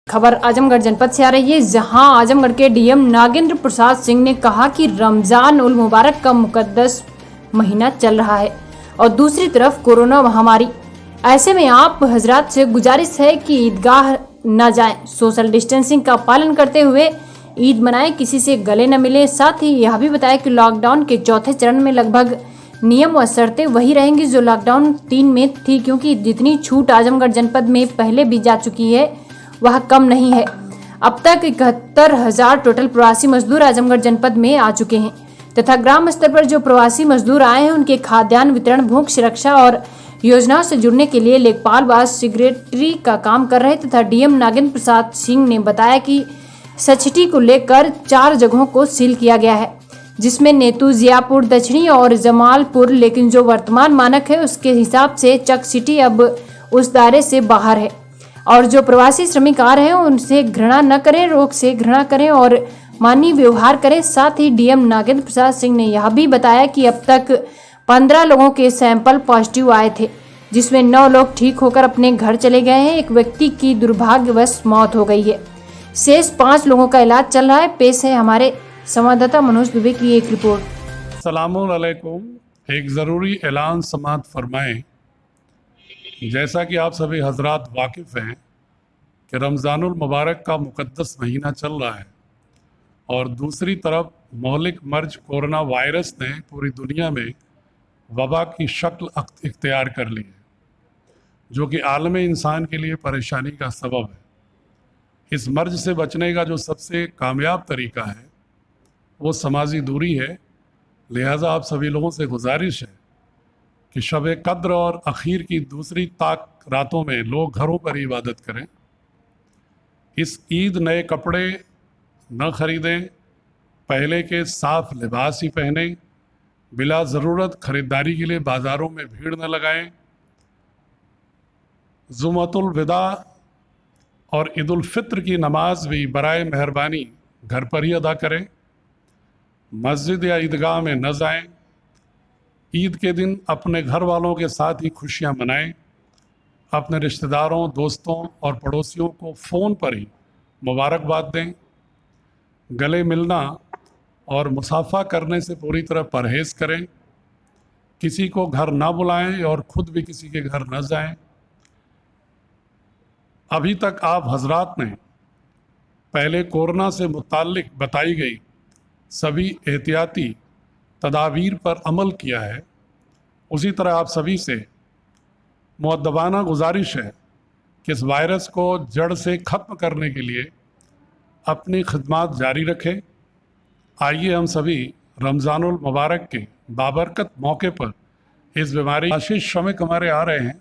खबर आजमगढ़ जनपद से आ रही है, जहां आजमगढ़ के डीएम नागेंद्र प्रसाद सिंह ने कहा कि रमजान उल मुबारक का मुकद्दस महीना चल रहा है और दूसरी तरफ कोरोना महामारी। ऐसे में आप हजरात से गुजारिश है कि ईदगाह न जाएं, सोशल डिस्टेंसिंग का पालन करते हुए ईद मनाएं, किसी से गले न मिले। साथ ही यह भी बताया कि लॉकडाउन के चौथे चरण में लगभग नियम व शर्तें वही रहेंगी जो लॉकडाउन 3 में थी, क्योंकि जितनी छूट आजमगढ़ जनपद में पहले भी जा चुकी है वह कम नहीं है। अब तक 71,000 टोटल प्रवासी मजदूर आजमगढ़ जनपद में आ चुके हैं तथा ग्राम स्तर पर जो प्रवासी मजदूर आए हैं उनके खाद्यान्न वितरण, भूख सुरक्षा और योजनाओं से जुड़ने के लिए लेखपाल व सेक्रेटरी का काम कर रहे तथा डीएम नागेंद्र प्रसाद सिंह ने बताया कि सचटी को लेकर 4 जगहों को सील किया गया है, जिसमें नेतू, जियापुर, दक्षिणी और जमालपुर। लेकिन जो वर्तमान मानक है उसके हिसाब से चक सिटी अब उस दायरे से बाहर है और जो प्रवासी श्रमिक आ रहे हैं उनसे घृणा न करें, रोग से घृणा करें और मानवीय व्यवहार करें। साथ ही डीएम नागेंद्र प्रसाद सिंह ने यह भी बताया कि अब तक 15 लोगों के सैंपल पॉजिटिव आए थे, जिसमें 9 लोग ठीक होकर अपने घर चले गए हैं। एक व्यक्ति की दुर्भाग्यवश मौत हो गई है। शेष 5 लोगों का इलाज चल रहा है। पेश है हमारे संवाददाता मनोज दुबे की एक रिपोर्ट। सलामुन अलैकुम। एक ज़रूरी ऐलान समाअत फरमाएं। जैसा कि आप सभी हजरात वाकिफ़ हैं कि रमज़ानुल मुबारक का मुक़द्दस महीना चल रहा है और दूसरी तरफ मौलिक मर्ज कोरोना वायरस ने पूरी दुनिया में वबा की शक्ल इख्तियार कर ली है, जो कि आलम इंसान के लिए परेशानी का सबब है। इस मर्ज से बचने का जो सबसे कामयाब तरीका है वो समाजी दूरी है। लिहाजा आप सभी लोगों से गुजारिश है कि शब कद्र और आखिर की दूसरी ताक रातों में लोग घरों पर ही इबादत करें। इस ईद नए कपड़े न खरीदें, पहले के साफ लिबास ही पहने, बिला ज़रूरत ख़रीदारी के लिए बाज़ारों में भीड़ न लगाएं। जुमतुल विदा और ईदुल फित्र की नमाज भी बराए मेहरबानी घर पर ही अदा करें, मस्जिद या ईदगाह में न जाएं। ईद के दिन अपने घर वालों के साथ ही खुशियां मनाएं। अपने रिश्तेदारों, दोस्तों और पड़ोसियों को फ़ोन पर ही मुबारकबाद दें। गले मिलना और मुसाफा करने से पूरी तरह परहेज़ करें। किसी को घर ना बुलाएं और ख़ुद भी किसी के घर न जाएं। अभी तक आप हजरात ने पहले कोरोना से मुताल्लिक बताई गई सभी एहतियाती तदाबीर पर अमल किया है। उसी तरह आप सभी से मुअद्दबाना गुजारिश है कि इस वायरस को जड़ से ख़त्म करने के लिए अपनी खिदमत जारी रखें। आइए हम सभी रमज़ानुल मुबारक के बाबरकत मौके पर इस बीमारी आशीष श्रमिक हमारे आ रहे हैं,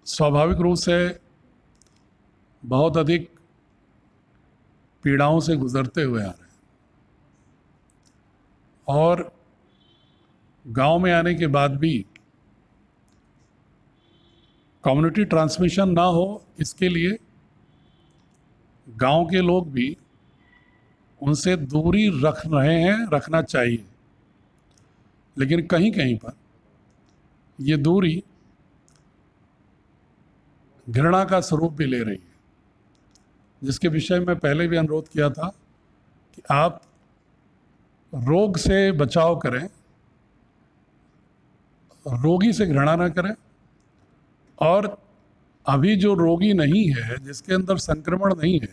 स्वाभाविक रूप से बहुत अधिक पीड़ाओं से गुजरते हुए आ रहे हैं और गांव में आने के बाद भी कम्युनिटी ट्रांसमिशन ना हो, इसके लिए गांव के लोग भी उनसे दूरी रख रहे हैं, रखना चाहिए। लेकिन कहीं कहीं पर ये दूरी घृणा का स्वरूप भी ले रही है, जिसके विषय में पहले भी अनुरोध किया था कि आप रोग से बचाव करें, रोगी से घृणा न करें। और अभी जो रोगी नहीं है, जिसके अंदर संक्रमण नहीं है,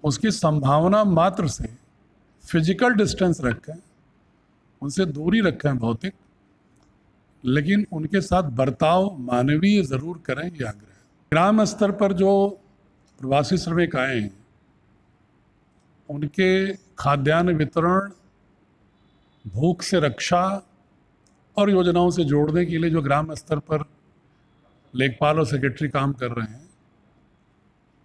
उसकी संभावना मात्र से फिजिकल डिस्टेंस रखें, उनसे दूरी रखें भौतिक, लेकिन उनके साथ बर्ताव मानवीय ज़रूर करें, ये आग्रह है। ग्राम स्तर पर जो प्रवासी श्रमिक आए हैं उनके खाद्यान्न वितरण, भूख से रक्षा और योजनाओं से जोड़ने के लिए जो ग्राम स्तर पर लेखपाल और सेक्रेटरी काम कर रहे हैं,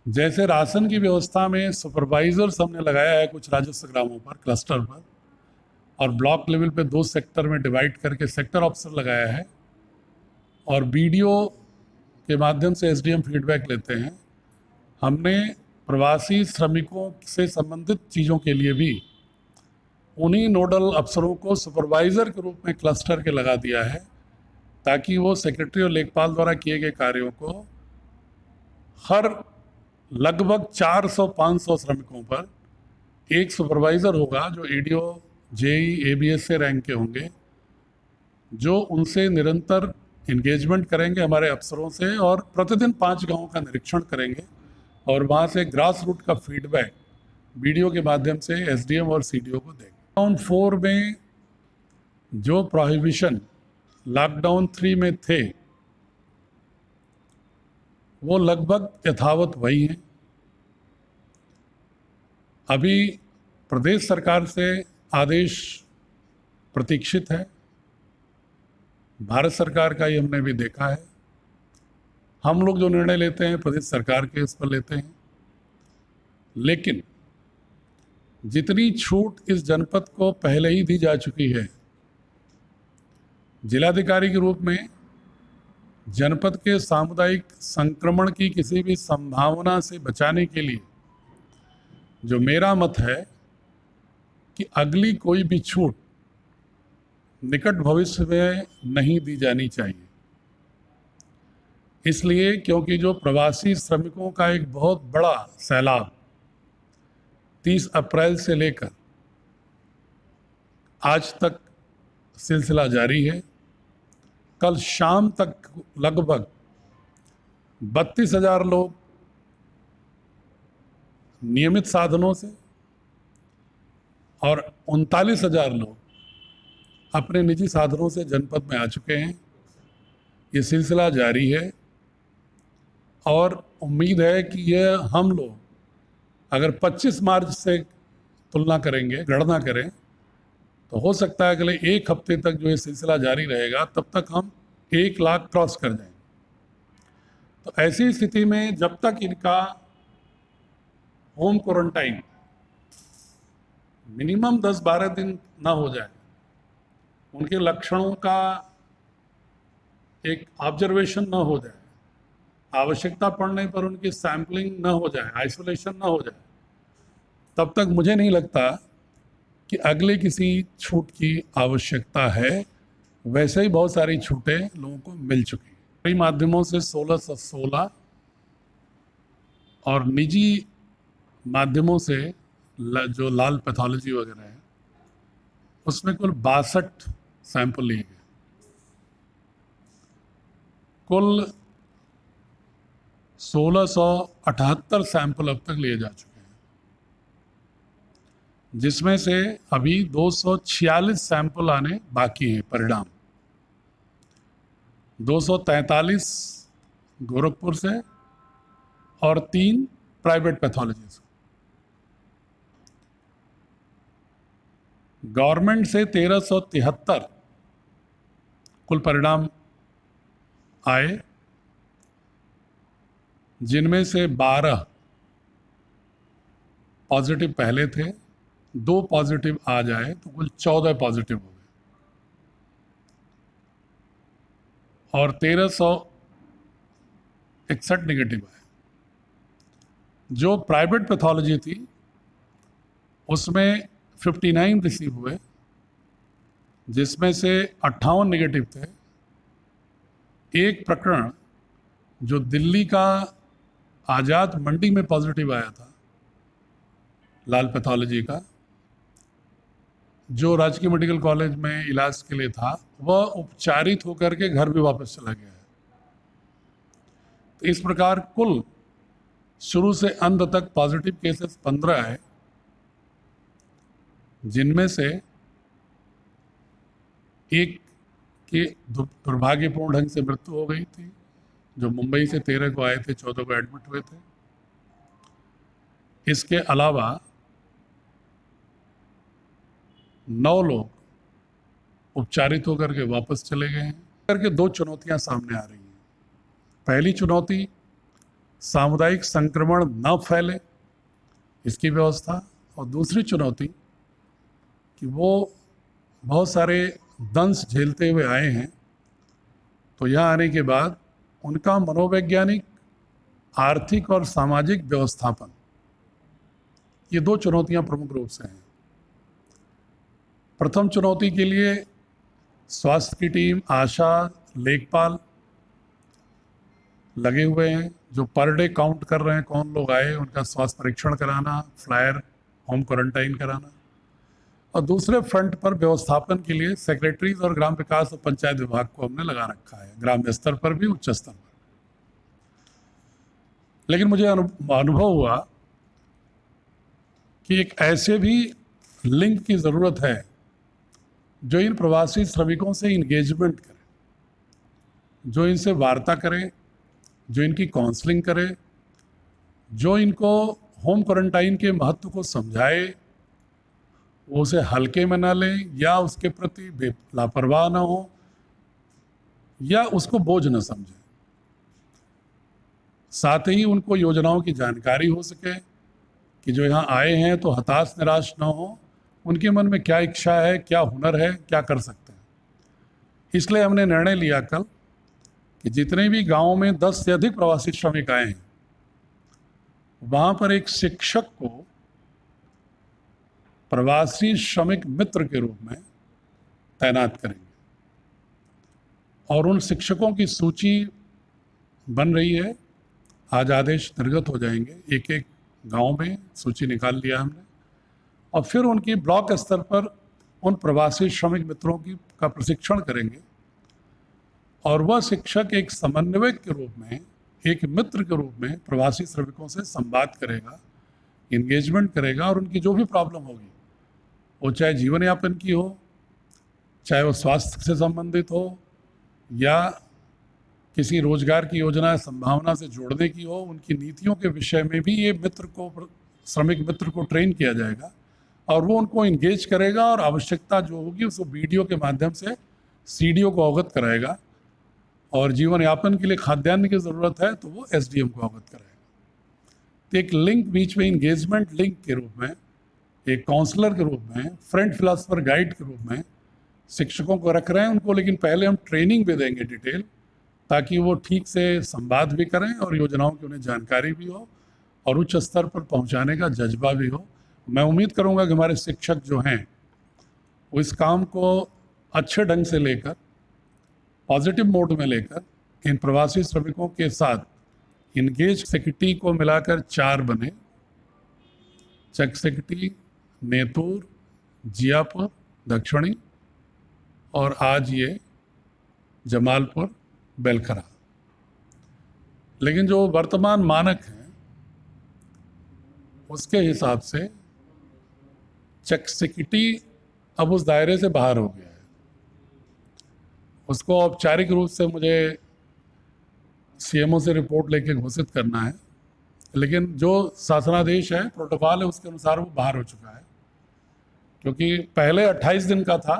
जैसे राशन की व्यवस्था में सुपरवाइजर्स हमने लगाया है कुछ राजस्व ग्रामों पर, क्लस्टर पर, और ब्लॉक लेवल पे 2 सेक्टर में डिवाइड करके सेक्टर ऑफिसर लगाया है और बीडीओ के माध्यम से एसडीएम फीडबैक लेते हैं। हमने प्रवासी श्रमिकों से संबंधित चीज़ों के लिए भी उन्हीं नोडल अफसरों को सुपरवाइज़र के रूप में क्लस्टर के लगा दिया है, ताकि वो सेक्रेटरी और लेखपाल द्वारा किए गए कार्यों को हर लगभग 400-500 श्रमिकों पर एक सुपरवाइज़र होगा जो ईडीओ, जेई, एबीएस से रैंक के होंगे, जो उनसे निरंतर इंगेजमेंट करेंगे हमारे अफसरों से, और प्रतिदिन 5 गांवों का निरीक्षण करेंगे और वहाँ से ग्रास रूट का फीडबैक वीडियो के माध्यम से एसडीएम और सीडीओ को देंगे। लॉकडाउन 4 में जो प्रोहिबिशन लॉकडाउन 3 में थे वो लगभग यथावत वही हैं। अभी प्रदेश सरकार से आदेश प्रतीक्षित है, भारत सरकार का ही हमने भी देखा है। हम लोग जो निर्णय लेते हैं प्रदेश सरकार के इस पर लेते हैं, लेकिन जितनी छूट इस जनपद को पहले ही दी जा चुकी है, जिलाधिकारी के रूप में जनपद के सामुदायिक संक्रमण की किसी भी संभावना से बचाने के लिए जो मेरा मत है कि अगली कोई भी छूट निकट भविष्य में नहीं दी जानी चाहिए। इसलिए क्योंकि जो प्रवासी श्रमिकों का एक बहुत बड़ा सैलाब 30 अप्रैल से लेकर आज तक सिलसिला जारी है। कल शाम तक लगभग 32,000 लोग नियमित साधनों से और 39,000 लोग अपने निजी साधनों से जनपद में आ चुके हैं। ये सिलसिला जारी है और उम्मीद है कि यह हम लोग अगर 25 मार्च से तुलना करेंगे, गणना करें, तो हो सकता है अगले एक हफ्ते तक जो ये सिलसिला जारी रहेगा, तब तक हम 1 लाख क्रॉस कर जाएंगे। तो ऐसी स्थिति में जब तक इनका होम क्वारंटाइन मिनिमम 10-12 दिन ना हो जाए, उनके लक्षणों का एक ऑब्जर्वेशन ना हो जाए, आवश्यकता पड़ने पर उनकी सैंपलिंग ना हो जाए, आइसोलेशन ना हो जाए, तब तक मुझे नहीं लगता कि अगले किसी छूट की आवश्यकता है। वैसे ही बहुत सारी छूटें लोगों को मिल चुकी हैं। कई माध्यमों से 1616 और निजी माध्यमों से जो लाल पैथोलॉजी वगैरह है उसमें कुल 62 सैंपल लिए गए। कुल 1678 सैंपल अब तक लिए जा चुके हैं, जिसमें से अभी 246 सैंपल आने बाकी हैं परिणाम। 243 गोरखपुर से और 3 प्राइवेट पैथोलॉजी से। गवर्नमेंट से 1373 कुल परिणाम आए, जिनमें से 12 पॉजिटिव पहले थे, 2 पॉजिटिव आज आए, तो कुल 14 पॉजिटिव हो गए और 1361 नेगेटिव आए। जो प्राइवेट पैथोलॉजी थी उसमें 59 रिसीव हुए, जिसमें से 58 नेगेटिव थे। एक प्रकरण जो दिल्ली का आज़ाद मंडी में पॉजिटिव आया था लाल पैथोलॉजी का, जो राजकीय मेडिकल कॉलेज में इलाज के लिए था, वह उपचारित होकर के घर भी वापस चला गया है। तो इस प्रकार कुल शुरू से अंत तक पॉजिटिव केसेस 15 आए, जिनमें से एक की दुर्भाग्यपूर्ण ढंग से मृत्यु हो गई थी, जो मुंबई से 13 को आए थे, 14 को एडमिट हुए थे। इसके अलावा 9 लोग उपचारित होकर के वापस चले गए हैं। करके 2 चुनौतियां सामने आ रही हैं। पहली चुनौती सामुदायिक संक्रमण न फैले, इसकी व्यवस्था, और दूसरी चुनौती कि वो बहुत सारे दंश झेलते हुए आए हैं, तो यहाँ आने के बाद उनका मनोवैज्ञानिक, आर्थिक और सामाजिक व्यवस्थापन, ये 2 चुनौतियां प्रमुख रूप से हैं। प्रथम चुनौती के लिए स्वास्थ्य की टीम, आशा, लेखपाल लगे हुए हैं, जो पर डे काउंट कर रहे हैं कौन लोग आए, उनका स्वास्थ्य परीक्षण कराना, फ्लायर होम क्वारंटाइन कराना। और दूसरे फ्रंट पर व्यवस्थापन के लिए सेक्रेटरीज और ग्राम विकास और पंचायत विभाग को हमने लगा रखा है, ग्राम स्तर पर भी, उच्च स्तर पर। लेकिन मुझे अनुभव हुआ कि एक ऐसे भी लिंक की ज़रूरत है जो इन प्रवासी श्रमिकों से इंगेजमेंट करे, जो इनसे वार्ता करे, जो इनकी काउंसलिंग करे, जो इनको होम क्वारंटाइन के महत्व को समझाए, वो उसे हल्के में ना ले या उसके प्रति लापरवाह ना हो या उसको बोझ न समझे। साथ ही उनको योजनाओं की जानकारी हो सके कि जो यहाँ आए हैं तो हताश निराश ना हो, उनके मन में क्या इच्छा है, क्या हुनर है, क्या कर सकते हैं। इसलिए हमने निर्णय लिया कल कि जितने भी गांवों में 10 से अधिक प्रवासी श्रमिक आए हैं, वहां पर एक शिक्षक को प्रवासी श्रमिक मित्र के रूप में तैनात करेंगे और उन शिक्षकों की सूची बन रही है। आज आदेश निर्गत हो जाएंगे, एक एक गांव में सूची निकाल लिया हमने, और फिर उनकी ब्लॉक स्तर पर उन प्रवासी श्रमिक मित्रों की का प्रशिक्षण करेंगे। और वह शिक्षक एक समन्वयक के रूप में, एक मित्र के रूप में प्रवासी श्रमिकों से संवाद करेगा, इंगेजमेंट करेगा, और उनकी जो भी प्रॉब्लम होगी, वो चाहे जीवन यापन की हो, चाहे वो स्वास्थ्य से संबंधित हो, या किसी रोजगार की योजना संभावना से जोड़ने की हो, उनकी नीतियों के विषय में भी ये श्रमिक मित्र को ट्रेन किया जाएगा और वो उनको इंगेज करेगा और आवश्यकता जो होगी उसको वीडियो के माध्यम से सीडीओ को अवगत कराएगा, और जीवन यापन के लिए खाद्यान्न की ज़रूरत है तो वो एसडीएम को अवगत कराएगा। तो एक लिंक बीच में, इंगेजमेंट लिंक के रूप में, एक काउंसलर के रूप में, फ्रंट फिलासफर गाइड के रूप में शिक्षकों को रख रहे हैं उनको। लेकिन पहले हम ट्रेनिंग भी देंगे डिटेल, ताकि वो ठीक से संवाद भी करें और योजनाओं की उन्हें जानकारी भी हो और उच्च स्तर पर पहुंचाने का जज्बा भी हो। मैं उम्मीद करूंगा कि हमारे शिक्षक जो हैं वो इस काम को अच्छे ढंग से लेकर, पॉजिटिव मोड में लेकर इन प्रवासी श्रमिकों के साथ इंगेज सेक्रेटरी को मिलाकर 4 बने: चक सेक्रेटरी, नेतूर, जियापुर, दक्षिणी, और आज ये जमालपुर, बेलखरा। लेकिन जो वर्तमान मानक हैं उसके हिसाब से चक सेक्रेटरी अब उस दायरे से बाहर हो गया है। उसको औपचारिक रूप से मुझे सीएमओ से रिपोर्ट लेके घोषित करना है, लेकिन जो शासनादेश है, प्रोटोकॉल है, उसके अनुसार वो बाहर हो चुका है। क्योंकि पहले 28 दिन का था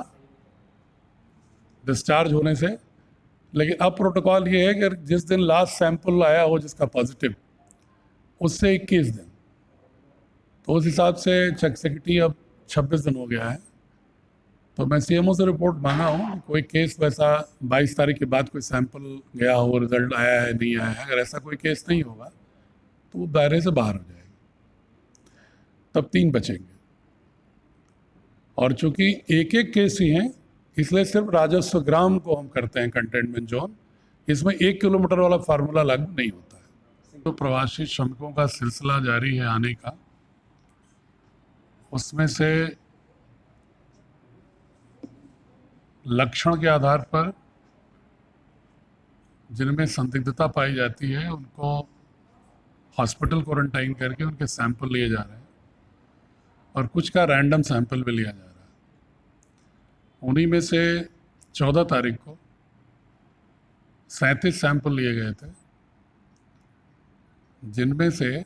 डिस्चार्ज होने से, लेकिन अब प्रोटोकॉल ये है कि जिस दिन लास्ट सैंपल आया हो जिसका पॉजिटिव, उससे 21 दिन, तो उस हिसाब से चक सेक्रेटरी अब 26 दिन हो गया है। तो मैं सीएमओ से रिपोर्ट मांगा हूँ, कोई केस वैसा 22 तारीख के बाद कोई सैंपल गया हो, रिजल्ट आया है, नहीं आया है, अगर ऐसा कोई केस नहीं होगा तो वो दायरे से बाहर हो जाएगी, तब 3 बचेंगे। और चूंकि एक एक केस ही हैं, इसलिए सिर्फ राजस्व ग्राम को हम करते हैं कंटेनमेंट जोन, इसमें 1 किलोमीटर वाला फार्मूला लागू नहीं होता है। तो प्रवासी श्रमिकों का सिलसिला जारी है आने का, उसमें से लक्षण के आधार पर जिनमें संदिग्धता पाई जाती है उनको हॉस्पिटल क्वारंटाइन करके उनके सैंपल लिए जा रहे हैं, और कुछ का रैंडम सैंपल भी लिया जा रहा है। उन्हीं में से 14 तारीख को 37 सैंपल लिए गए थे, जिनमें से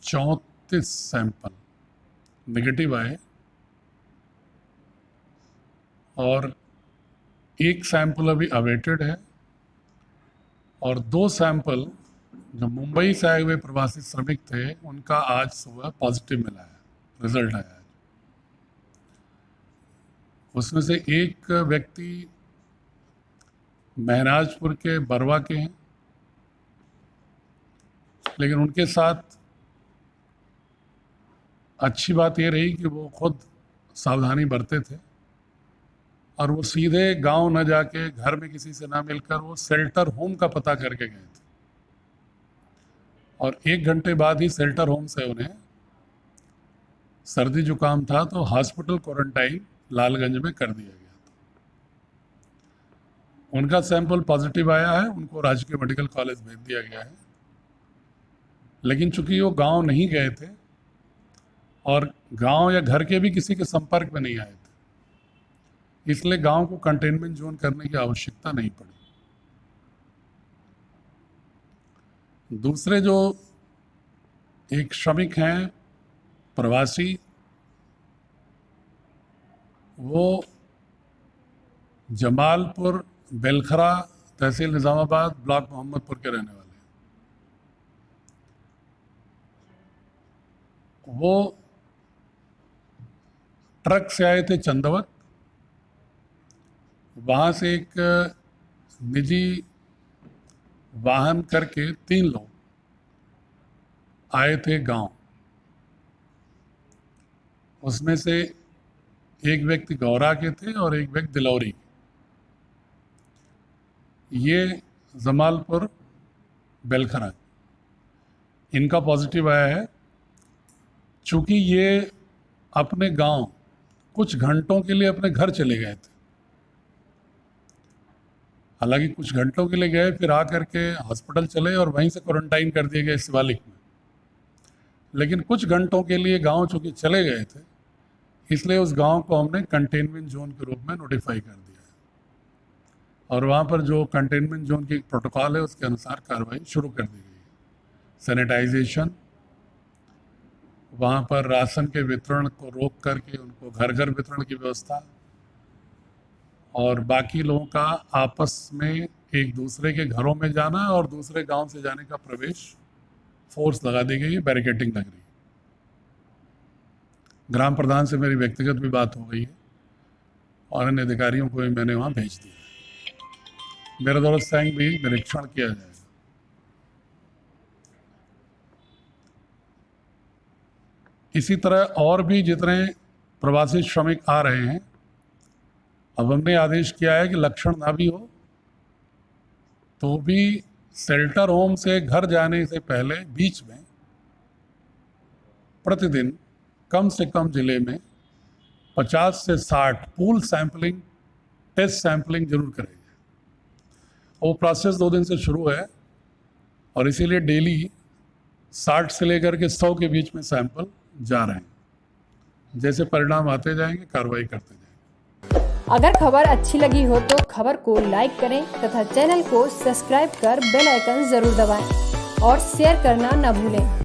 34 सैंपल नेगेटिव आए और 1 सैंपल अभी अवेटेड है, और 2 सैंपल जो मुंबई से आए हुए प्रवासी श्रमिक थे उनका आज सुबह पॉजिटिव मिला है, रिजल्ट आया है। उसमें से एक व्यक्ति महराजपुर के बरवा के हैं, लेकिन उनके साथ अच्छी बात ये रही कि वो खुद सावधानी बरते थे और वो सीधे गांव न जाके घर में किसी से ना मिलकर वो शेल्टर होम का पता करके गए थे और 1 घंटे बाद ही शेल्टर होम से उन्हें सर्दी जुकाम था तो हॉस्पिटल क्वारंटाइन लालगंज में कर दिया गया था। उनका सैंपल पॉजिटिव आया है, उनको राजकीय मेडिकल कॉलेज भेज दिया गया है, लेकिन चूंकि वो गांव नहीं गए थे और गांव या घर के भी किसी के संपर्क में नहीं आए थे, इसलिए गांव को कंटेनमेंट जोन करने की आवश्यकता नहीं पड़ी। दूसरे जो एक श्रमिक हैं प्रवासी, वो जमालपुर बेलखरा तहसील निज़ामाबाद ब्लॉक मोहम्मदपुर के रहने वाले हैं। वो ट्रक से आए थे चंदवत, वहाँ से एक निजी वाहन करके 3 लोग आए थे गांव। उसमें से एक व्यक्ति गौरा के थे और एक व्यक्ति दिलौरी। ये जमालपुर बेलखरा, इनका पॉजिटिव आया है। चूँकि ये अपने गांव कुछ घंटों के लिए अपने घर चले गए थे, हालांकि कुछ घंटों के लिए गए, फिर आकर के हॉस्पिटल चले और वहीं से क्वारंटाइन कर दिए गए शिवालिक में, लेकिन कुछ घंटों के लिए गांव चूँकि चले गए थे, इसलिए उस गांव को हमने कंटेनमेंट जोन के रूप में नोटिफाई कर दिया है और वहाँ पर जो कंटेनमेंट जोन की प्रोटोकॉल है उसके अनुसार कार्रवाई शुरू कर दी गई है। सैनिटाइजेशन, वहाँ पर राशन के वितरण को रोक करके उनको घर घर वितरण की व्यवस्था और बाकी लोगों का आपस में एक दूसरे के घरों में जाना और दूसरे गांव से जाने का प्रवेश फोर्स लगा दी गई है, बैरिकेडिंग लग रही है। ग्राम प्रधान से मेरी व्यक्तिगत भी बात हो गई है और अन्य अधिकारियों को भी मैंने वहाँ भेज दिया है। मेरे द्वारा स्वयं भी निरीक्षण किया जाएगा। इसी तरह और भी जितने प्रवासी श्रमिक आ रहे हैं, अब हमने आदेश किया है कि लक्षण ना भी हो तो भी शेल्टर होम से घर जाने से पहले बीच में प्रतिदिन कम से कम जिले में 50 से 60 पूल सैंपलिंग, टेस्ट सैंपलिंग जरूर करेंगे। वो प्रोसेस 2 दिन से शुरू है और इसीलिए डेली 60 से लेकर के 100 के बीच में सैंपल जा रहे हैं। जैसे परिणाम आते जाएंगे कार्रवाई करते जाएंगे। अगर खबर अच्छी लगी हो तो खबर को लाइक करें तथा चैनल को सब्सक्राइब कर बेल आइकन जरूर दबाएं और शेयर करना न भूलें।